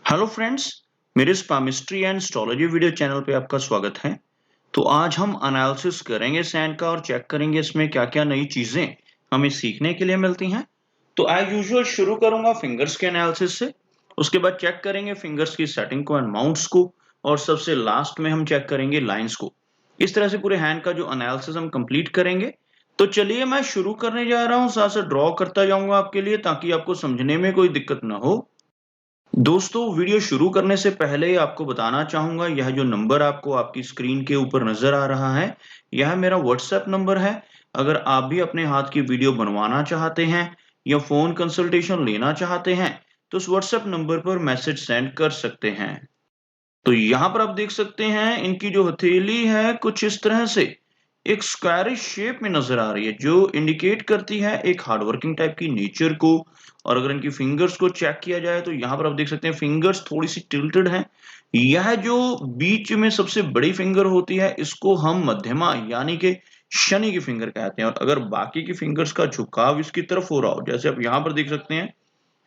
Hello friends, मेरे इस palmistry and astrology video channel पे आपका स्वागत है। तो आज हम एनालिसिस करेंगे सैंड का और चेक करेंगे इसमें क्या-क्या नई चीजें हमें सीखने के लिए मिलती हैं। तो एज यूजुअल शुरू करूंगा फिंगर्स के एनालिसिस से। उसके बाद चेक करेंगे फिंगर्स की सेटिंग को एंड माउंट्स को, और सबसे लास्ट में हम चेक करेंगे लाइंस को। इस तरह से पूरे हैंड का जो एनालिसिस हम कंप्लीट करेंगे। तो चलिए मैं शुरू करने जा रहा हूँ, साथ साथ ड्रॉ करता जाऊंगा आपके लिए ताकि आपको समझने में कोई दिक्कत ना हो। दोस्तों, वीडियो शुरू करने से पहले आपको बताना चाहूँगा, यह जो नंबर आपको आपकी स्क्रीन के ऊपर नज़र आ रहा है, यह मेरा व्हाट्सएप नंबर है। अगर आप भी अपने हाथ की वीडियो बनवाना चाहते हैं या फ़ोन कंसल्टेशन लेना चाहते हैं, तो उस व्हाट्सएप नंबर पर मैसेज सेंड कर सकते हैं। तो यहाँ पर आप देख सकते हैं इनकी जो हथेली है कुछ इस तरह से एक स्क्वायरिश शेप में नजर आ रही है, जो इंडिकेट करती है एक हार्ड वर्किंग टाइप की नेचर को। और अगर इनकी फिंगर्स को चेक किया जाए तो यहाँ पर आप देख सकते हैं फिंगर्स थोड़ी सी टिल्टेड हैं। यह जो बीच में सबसे बड़ी फिंगर होती है इसको हम मध्यमा यानी कि शनि की फिंगर कहते हैं, और अगर बाकी की फिंगर्स का झुकाव इसकी तरफ हो रहा हो, जैसे आप यहाँ पर देख सकते हैं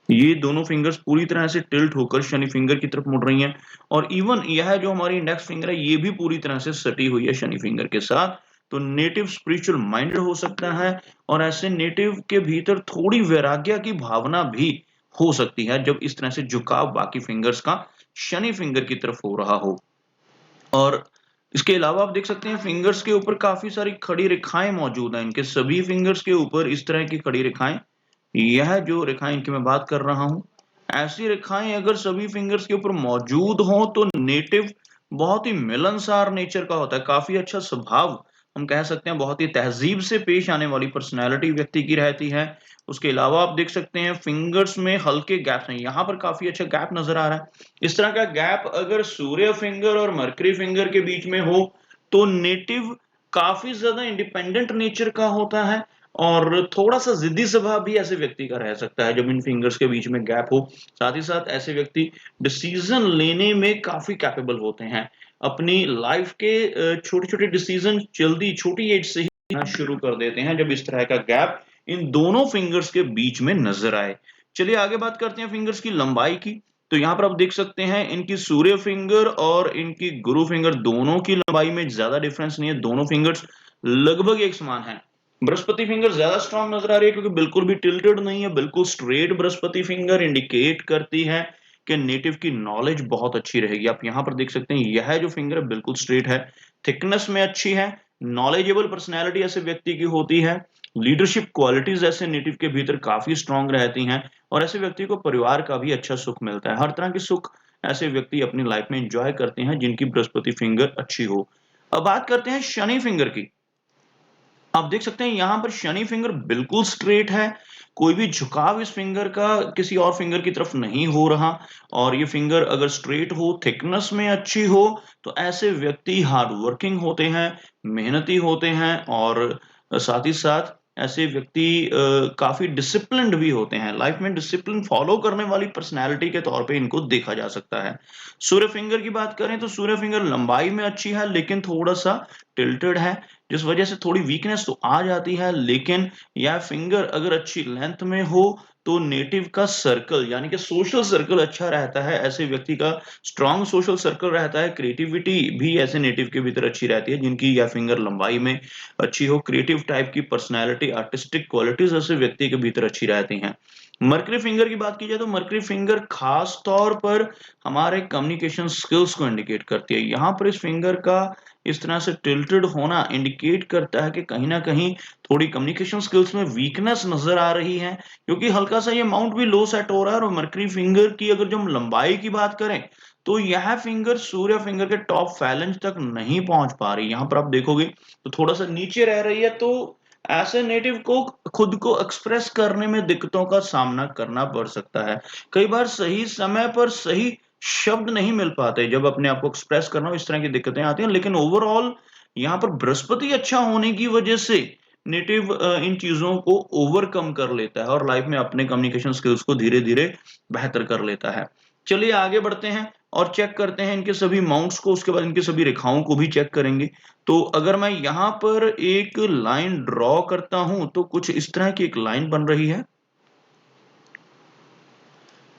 ये दोनों फिंगर्स पूरी तरह से टिल्ट होकर शनि फिंगर की तरफ मुड़ रही हैं। और इवन यह जो हमारी इंडेक्स फिंगर है ये भी पूरी तरह से सटी हुई है शनि फिंगर के साथ। तो नेटिव स्पिरिचुअल माइंडेड हो सकता है, और ऐसे नेटिव के भीतर थोड़ी वैराग्य की भावना भी हो सकती है जब इस तरह से झुकाव बाकी फिंगर्स का शनि फिंगर की तरफ हो रहा हो। और इसके अलावा आप देख सकते हैं फिंगर्स के ऊपर काफी सारी खड़ी रेखाएं मौजूद हैं। इनके सभी फिंगर्स के ऊपर इस तरह की खड़ी रेखाएं, यह जो रेखाएं इनकी मैं बात कर रहा हूं, ऐसी रेखाएं अगर सभी फिंगर्स के ऊपर मौजूद हों तो नेटिव बहुत ही मिलनसार नेचर का होता है, काफी अच्छा स्वभाव हम कह सकते हैं, बहुत ही तहजीब से पेश आने वाली पर्सनैलिटी व्यक्ति की रहती है। उसके अलावा आप देख सकते हैं फिंगर्स में हल्के गैप्स हैं, यहाँ पर काफी अच्छा गैप नजर आ रहा है। इस तरह का गैप अगर सूर्य फिंगर और मरकरी फिंगर के बीच में हो तो नेटिव काफी ज्यादा इंडिपेंडेंट नेचर का होता है, और थोड़ा-सा ज़िद्दी स्वभाव भी ऐसे व्यक्ति का रह सकता है जब इन फिंगर्स के बीच में गैप हो। साथ ही साथ ऐसे व्यक्ति डिसीज़न लेने में काफ़ी कैपेबल होते हैं। अपनी लाइफ़ के छोटे-छोटे डिसीज़न जल्दी छोटी एज से ही लेना शुरू कर देते हैं जब इस तरह का गैप इन दोनों फिंगर्स के बीच में नज़र आए। चलिए आगे बात करते हैं फिंगर्स की लंबाई की। तो यहाँ पर आप देख सकते हैं इनकी सूर्य फिंगर और इनकी गुरु फिंगर दोनों की लंबाई में ज़्यादा डिफरेंस नहीं है, दोनों फिंगर्स लगभग एक समान हैं। बृहस्पति फिंगर ज्यादा स्ट्रांग नजर आ रही है क्योंकि बिल्कुल भी टिल्टेड नहीं है, बिल्कुल स्ट्रेट बृहस्पति फिंगर इंडिकेट करती है कि नेटिव की नॉलेज बहुत अच्छी रहेगी। आप यहाँ पर देख सकते हैं यह जो फिंगर है बिल्कुल स्ट्रेट है, थिकनेस में अच्छी है, नॉलेजेबल पर्सनैलिटी ऐसे व्यक्ति की होती है, लीडरशिप क्वालिटीज ऐसे नेटिव के भीतर काफी स्ट्रांग रहती हैं, और ऐसे व्यक्ति को परिवार का भी अच्छा सुख मिलता है। हर तरह की सुख ऐसे व्यक्ति अपनी लाइफ में एंजॉय करते हैं जिनकी बृहस्पति फिंगर अच्छी हो। अब बात करते हैं शनि फिंगर की। आप देख सकते हैं यहाँ पर शनि फिंगर बिल्कुल स्ट्रेट है, कोई भी झुकाव इस फिंगर का किसी और फिंगर की तरफ नहीं हो रहा। और ये फिंगर अगर स्ट्रेट हो, थिकनेस में अच्छी हो, तो ऐसे व्यक्ति हार्ड वर्किंग होते हैं, मेहनती होते हैं, और साथ ही साथ ऐसे व्यक्ति काफी डिसिप्लिन्ड भी होते हैं। लाइफ में डिसिप्लिन फॉलो करने वाली पर्सनैलिटी के तौर पे इनको देखा जा सकता है। सूर्य फिंगर की बात करें तो सूर्य फिंगर लंबाई में अच्छी है लेकिन थोड़ा सा टिल्टेड है, जिस वजह से थोड़ी वीकनेस तो आ जाती है। लेकिन यह फिंगर अगर अच्छी लेंथ में हो तो नेटिव का सर्कल यानी कि सोशल सर्कल अच्छा रहता है, ऐसे व्यक्ति का स्ट्रॉन्ग सोशल सर्कल रहता है। क्रिएटिविटी भी ऐसे नेटिव के भीतर अच्छी रहती है जिनकी यह फिंगर लंबाई में अच्छी हो। क्रिएटिव टाइप की पर्सनैलिटी, आर्टिस्टिक क्वालिटीज ऐसे व्यक्ति के भीतर अच्छी रहती हैं। मर्करी फिंगर की बात की जाए तो मर्करी फिंगर खास तौर पर हमारे कम्युनिकेशन स्किल्स को इंडिकेट करती है। यहाँ पर इस फिंगर का इस तरह से टिल्टेड होना इंडिकेट करता है कि कहीं न कहीं थोड़ी कम्युनिकेशन स्किल्स में वीकनेस नज़र आ रही है, क्योंकि हल्का-सा ये माउंट भी लो सेट हो रहा है। और मर्करी फिंगर की अगर जो हम लंबाई की बात करें, तो यह फिंगर सूर्य फिंगर के टॉप फैलेंज तक नहीं पहुँच पा रही। यहाँ पर आप देखोगे तो थोड़ा-सा नीचे रह रही है, तो ऐसे नेटिव को खुद को एक्सप्रेस करने में दिक्कतों का सामना करना पड़ सकता है। कई बार सही समय पर सही शब्द नहीं मिल पाते जब अपने आप को एक्सप्रेस करना हो, इस तरह की दिक्कतें आती हैं। लेकिन ओवरऑल यहाँ पर बृहस्पति अच्छा होने की वजह से नेटिव इन चीज़ों को ओवरकम कर लेता है और लाइफ में अपने कम्युनिकेशन स्किल्स को धीरे-धीरे बेहतर कर लेता है। चलिए आगे बढ़ते हैं और चेक करते हैं इनके सभी माउंट्स को, उसके बाद इनकी सभी रेखाओं को भी चेक करेंगे। तो अगर मैं यहाँ पर एक लाइन ड्रॉ करता हूँ, तो कुछ इस तरह की एक लाइन बन रही है।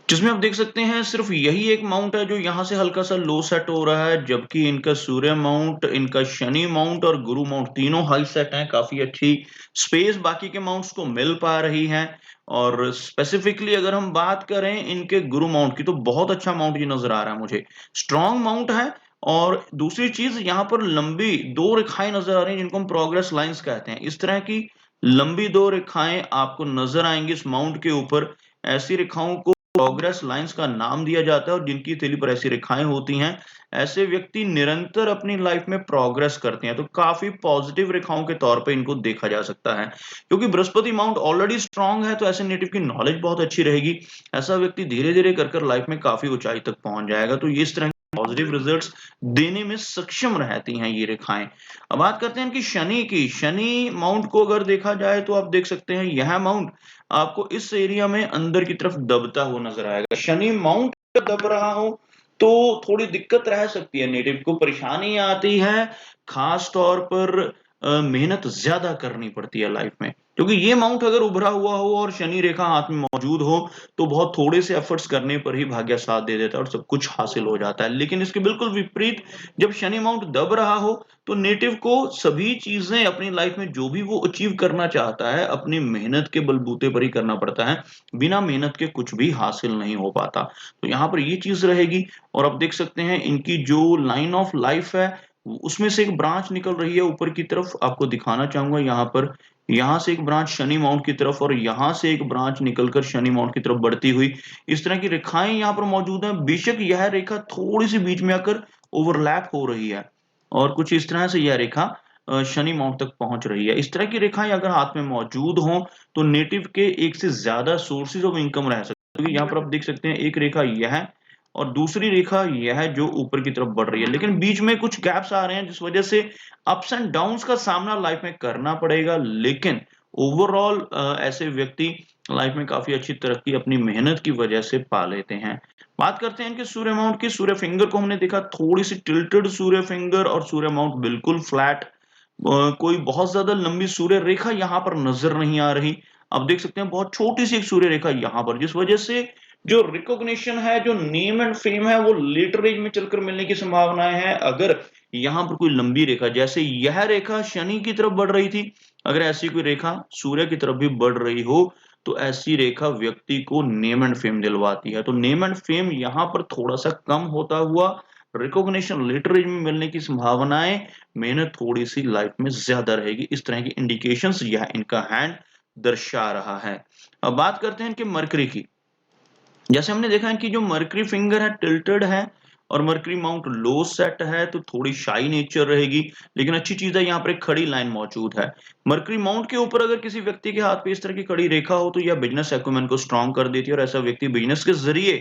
जिसमें आप देख सकते हैं सिर्फ यही एक माउंट है जो यहाँ से हल्का सा लो सेट हो रहा है, जबकि इनका सूर्य माउंट, इनका शनि माउंट और गुरु माउंट तीनों हाई सेट हैं। काफी अच्छी स्पेस बाकी के माउंट्स को मिल पा रही है। और स्पेसिफिकली अगर हम बात करें इनके गुरु माउंट की, तो बहुत अच्छा माउंट ये नजर आ रहा है मुझे, स्ट्रॉन्ग माउंट है। और दूसरी चीज, यहाँ पर लंबी दो रेखाएं नजर आ रही हैं जिनको हम प्रोग्रेस लाइंस कहते हैं। इस तरह की लंबी दो रेखाएं आपको नजर आएंगी इस माउंट के ऊपर। ऐसी रेखाओं को प्रोग्रेस लाइंस का नाम दिया जाता है, और जिनकी हथेली पर ऐसी रेखाएं होती हैं, ऐसे व्यक्ति निरंतर अपनी लाइफ में प्रोग्रेस करते हैं। तो काफी पॉजिटिव रेखाओं के तौर पे इनको देखा जा सकता है। क्योंकि बृहस्पति माउंट ऑलरेडी स्ट्रांग है, तो ऐसे नेटिव की नॉलेज बहुत अच्छी रहेगी। ऐसा व्यक्ति धीरे धीरे कर लाइफ में काफी ऊंचाई तक पहुंच जाएगा। तो ये इस तरह पॉजिटिव रिजल्ट्स देने में सक्षम रहती हैं ये रेखाएं। अब बात करते हैं इनकी शनि की। शनि माउंट को अगर देखा जाए तो आप देख सकते हैं यह माउंट आपको इस एरिया में अंदर की तरफ दबता हुआ नजर आएगा। शनि माउंट दब रहा हो तो थोड़ी दिक्कत रह सकती है, नेटिव को परेशानी आती है, खास तौर पर मेहनत ज्यादा करनी पड़ती है लाइफ में। क्योंकि ये माउंट अगर उभरा हुआ हो और शनि रेखा हाथ में मौजूद हो, तो बहुत थोड़े से एफर्ट्स करने पर ही भाग्य साथ दे देता है और सब कुछ हासिल हो जाता है। लेकिन इसके बिल्कुल विपरीत, जब शनि माउंट दब रहा हो, तो नेटिव को सभी चीजें अपनी लाइफ में जो भी वो अचीव करना चाहता है, अपनी मेहनत के बलबूते पर ही करना पड़ता है। बिना मेहनत के कुछ भी हासिल नहीं हो पाता। तो यहाँ पर ये चीज रहेगी। और आप देख सकते हैं इनकी जो लाइन ऑफ लाइफ है, उसमें से एक ब्रांच निकल रही है ऊपर की तरफ। आपको दिखाना चाहूंगा यहाँ पर, यहाँ से एक ब्रांच शनि माउंट की तरफ, और यहाँ से एक ब्रांच निकलकर शनि माउंट की तरफ बढ़ती हुई इस तरह की रेखाएं यहाँ पर मौजूद हैं। बेशक यह रेखा थोड़ी सी बीच में आकर ओवरलैप हो रही है, और कुछ इस तरह से यह रेखा शनि माउंट तक पहुंच रही है। इस तरह की रेखाएं अगर हाथ में मौजूद हों, तो नेटिव के एक से ज्यादा सोर्सेज ऑफ इनकम रह सकते हैं। यहाँ पर आप देख सकते हैं एक रेखा यह है, और दूसरी रेखा यह है जो ऊपर की तरफ बढ़ रही है। लेकिन बीच में कुछ गैप्स आ रहे हैं, जिस वजह से अप्स एंड डाउन्स का सामना लाइफ में करना पड़ेगा। लेकिन ओवरऑल ऐसे व्यक्ति लाइफ में काफी अच्छी तरक्की अपनी मेहनत की वजह से पा लेते हैं। बात करते हैं इनके सूर्य माउंट की। सूर्य फिंगर को हमने देखा, थोड़ी सी टिल्टेड सूर्य फिंगर, और सूर्य माउंट बिल्कुल फ्लैट। कोई बहुत ज्यादा लंबी सूर्य रेखा यहाँ पर नजर नहीं आ रही। आप देख सकते हैं बहुत छोटी सी एक सूर्य रेखा यहाँ पर, जिस वजह से जो रिकॉग्निशन है, जो नेम एंड फेम है, वो लेटर एज में चलकर मिलने की संभावनाएं हैं। अगर यहाँ पर कोई लंबी रेखा, जैसे यह रेखा शनि की तरफ बढ़ रही थी, अगर ऐसी कोई रेखा सूर्य की तरफ भी बढ़ रही हो, तो ऐसी रेखा व्यक्ति को नेम एंड फेम दिलवाती है। तो नेम एंड फेम यहाँ पर थोड़ा सा कम होता हुआ, रिकॉग्निशन लेटर एज में मिलने की संभावनाएं, मेहनत थोड़ी सी लाइफ में ज्यादा रहेगी। इस तरह की इंडिकेशंस यह इनका हैंड दर्शा रहा है। अब बात करते हैं इनके मरकरी की। जैसे हमने देखा है कि जो मर्करी फिंगर है टिल्टेड है, और मर्करी माउंट लो सेट है, तो थोड़ी शाई नेचर रहेगी। लेकिन अच्छी चीज है, यहाँ पर एक खड़ी लाइन मौजूद है। मर्करी माउंट के ऊपर अगर किसी व्यक्ति के हाथ पे इस तरह की खड़ी रेखा हो, तो यह बिजनेस एक्यूमेन को स्ट्रांग कर देती है, और ऐसा व्यक्ति बिजनेस के जरिए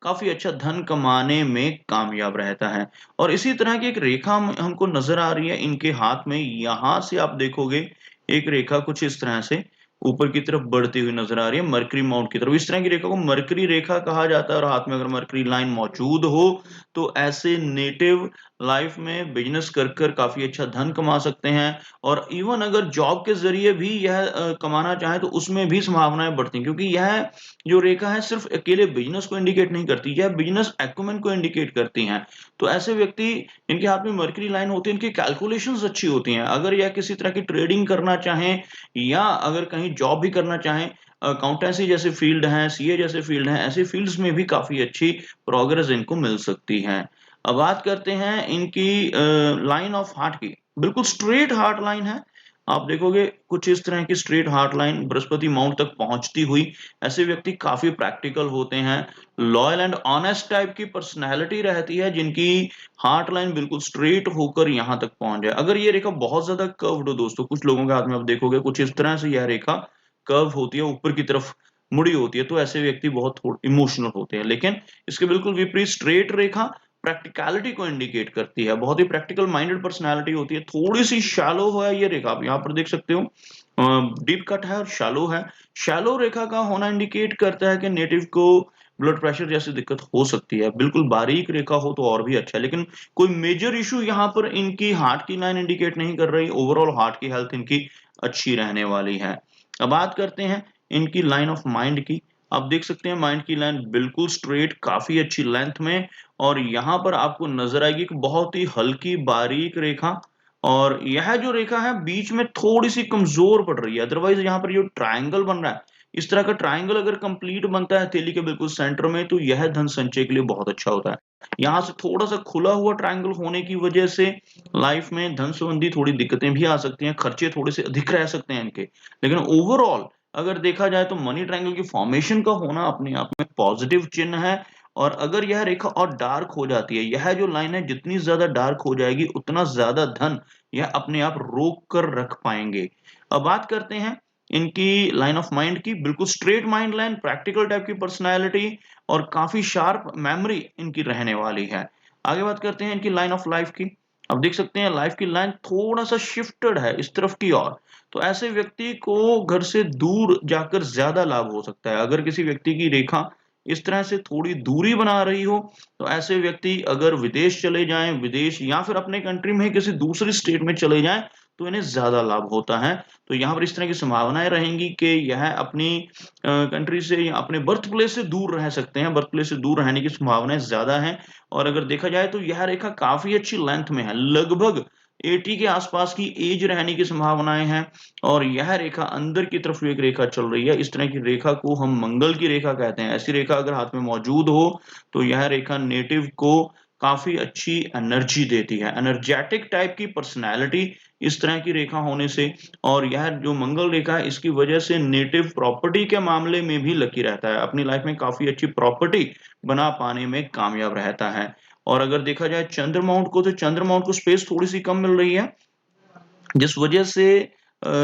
काफी अच्छा धन कमाने में कामयाब रहता है। और इसी तरह की एक रेखा हमको नजर आ रही है इनके हाथ में। यहां से आप देखोगे एक रेखा कुछ इस तरह से ऊपर की तरफ बढ़ती हुई नजर आ रही है, मरकरी माउंट की तरफ। इस तरह की रेखा को मरकरी रेखा कहा जाता है, और हाथ में अगर मरकरी लाइन मौजूद हो, तो ऐसे नेटिव लाइफ में बिजनेस कर काफी अच्छा धन कमा सकते हैं। और इवन अगर जॉब के जरिए भी यह कमाना चाहे, तो उसमें भी संभावनाएं बढ़ती हैं। क्योंकि यह जो रेखा है सिर्फ अकेले बिजनेस को इंडिकेट नहीं करती, यह बिजनेस एक्यूमेन को इंडिकेट करती हैं। तो ऐसे व्यक्ति, इनके हाथ में मरकरी लाइन होती है, इनकी कैलकुलेशंस अच्छी होती हैं। अगर यह किसी तरह की ट्रेडिंग करना चाहें, या अगर कहीं जॉब भी करना चाहें, अकाउंटेंसी जैसे फील्ड हैं, सीए जैसे फील्ड हैं, ऐसे फील्ड्स में भी काफी अच्छी प्रोग्रेस इनको मिल सकती है। अब बात करते हैं इनकी लाइन ऑफ हार्ट की। बिल्कुल स्ट्रेट हार्ट लाइन है। आप देखोगे कुछ इस तरह की straight heart line Brihaspati mount तक पहुंचती हुई। ऐसे व्यक्ति काफी प्रैक्टिकल होते हैं, लॉयल एंड ऑनेस्ट टाइप की पर्सनैलिटी रहती है, जिनकी हार्ट लाइन बिल्कुल स्ट्रेट होकर यहाँ तक पहुंच जाए। अगर ये रेखा बहुत ज्यादा कर्व्ड हो दोस्तों, कुछ लोगों के हाथ में आप देखोगे कुछ इस तरह से यह रेखा कर्व होती है, ऊपर की तरफ मुड़ी होती है, तो ऐसे व्यक्ति बहुत इमोशनल होते हैं। लेकिन इसके बिल्कुल विपरीत स्ट्रेट रेखा प्रैक्टिकलिटी को इंडिकेट करती है, बहुत ही प्रैक्टिकल माइंडेड पर्सनैलिटी होती है। थोड़ी सी शैलो है ये रेखा, आप यहाँ पर देख सकते हो, डीप कट है और शैलो है। शैलो रेखा का होना इंडिकेट करता है कि नेटिव को ब्लड प्रेशर जैसी दिक्कत हो सकती है। बिल्कुल बारीक रेखा हो तो और भी अच्छा है, लेकिन कोई मेजर इशू यहाँ पर इनकी हार्ट की लाइन इंडिकेट नहीं कर रही। ओवरऑल हार्ट की हेल्थ इनकी अच्छी रहने वाली है। अब बात करते हैं इनकी लाइन ऑफ माइंड की। आप देख सकते हैं माइंड की लाइन बिल्कुल स्ट्रेट, काफ़ी अच्छी लेंथ में, और यहाँ पर आपको नज़र आएगी कि बहुत ही हल्की बारीक रेखा, और यह जो रेखा है बीच में थोड़ी-सी कमज़ोर पड़ रही है। अदरवाइज़ यहाँ पर जो ट्रायंगल बन रहा है, इस तरह का ट्रायंगल अगर कंप्लीट बनता है हथेली के बिल्कुल सेंटर में, तो यह धन संचय के लिए बहुत अच्छा होता है। यहाँ से थोड़ा-सा खुला हुआ ट्रायंगल होने की वजह से लाइफ में धन संबंधी थोड़ी दिक्कतें भी आ सकती हैं, खर्चे थोड़े-से अधिक रह सकते हैं इनके। लेकिन ओवरऑल अगर देखा जाए तो मनी ट्रायंगल की फॉर्मेशन का होना अपने आप में पॉजिटिव चिन्ह है, और अगर यह रेखा और डार्क हो जाती है, यह जो लाइन है जितनी ज़्यादा डार्क हो जाएगी, उतना ज़्यादा धन यह अपने आप रोक कर रख पाएँगे। अब बात करते हैं इनकी लाइन ऑफ माइंड की, बिल्कुल straight mind line, practical type की पर्सनैलिटी, और काफ़ी शार्प मेमोरी इनकी रहने वाली है। आगे बात करते हैं इनकी लाइन ऑफ लाइफ की। अब देख सकते हैं लाइफ की लाइन थोड़ा-सा शिफ्टेड है इस तरफ की ओर। तो ऐसे व्यक्ति को घर से दूर जाकर ज़्यादा लाभ हो सकता है। अगर किसी व्यक्ति की रेखा इस तरह से थोड़ी दूरी बना रही हो, तो ऐसे व्यक्ति अगर विदेश चले जाएँ, विदेश या फिर अपने कंट्री में ही किसी दूसरी स्टेट में चले जाएँ, तो इन्हें ज़्यादा लाभ होता है। तो यहाँ पर इस तरह की संभावनाएँ रहेंगी कि यह अपनी कंट्री से या अपने बर्थ प्लेस से दूर रह सकते हैं, बर्थ प्लेस से दूर रहने की संभावनाएँ ज़्यादा हैं। और अगर देखा जाए तो यह रेखा काफ़ी अच्छी लेंथ में है, लगभग 80 के आसपास की एज रहने की संभावनाएँ हैं, और यह रेखा अंदर की तरफ एक रेखा चल रही है। इस तरह की रेखा को हम मंगल की रेखा कहते हैं। ऐसी रेखा अगर हाथ में मौजूद हो, तो यह रेखा नेटिव को काफ़ी अच्छी एनर्जी देती है, एनर्जेटिक टाइप की पर्सनैलिटी इस तरह की रेखा होने से। और यह जो मंगल रेखा है, इसकी वजह से नेटिव प्रॉपर्टी के मामले में भी लकी रहता है, अपनी लाइफ में काफ़ी अच्छी प्रॉपर्टी बना पाने में कामयाब रहता है। और अगर देखा जाए चंद्र माउंट को, तो चंद्र माउंट को स्पेस थोड़ी-सी कम मिल रही है, जिस वजह से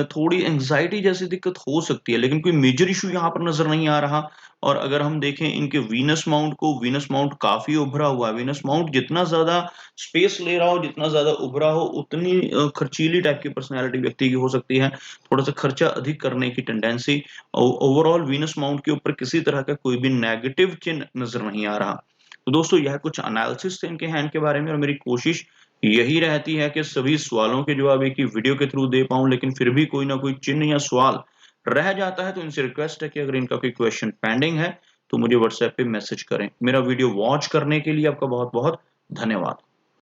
थोड़ी एंग्ज़ायटी जैसी दिक्कत हो सकती है, लेकिन कोई मेजर इश्यू यहाँ पर नज़र नहीं आ रहा। और अगर हम देखें इनके वीनस माउंट को, वीनस माउंट काफ़ी उभरा हुआ है। वीनस माउंट जितना ज़्यादा स्पेस ले रहा हो, जितना ज़्यादा उभरा हो, उतनी खर्चीली टाइप की पर्सनैलिटी व्यक्ति की हो सकती है। थोड़ा-सा खर्चा अधिक करने की टेंडेंसी। ओवरऑल वीनस माउंट के ऊपर किसी तरह का कोई भी नेगेटिव चिन्ह नज़र नहीं आ रहा। तो दोस्तों यह कुछ एनालिसिस थे इनके हैंड के बारे में, और मेरी कोशिश यही रहती है कि सभी सवालों के जवाब एक ही वीडियो के थ्रू दे पाऊँ, लेकिन फिर भी कोई ना कोई चिन्ह या सवाल रह जाता है, तो इनसे रिक्वेस्ट है कि अगर इनका कोई क्वेश्चन पेंडिंग है, तो मुझे व्हाट्सएप पे मैसेज करें। मेरा वीडियो वॉच करने के लिए आपका बहुत-बहुत धन्यवाद।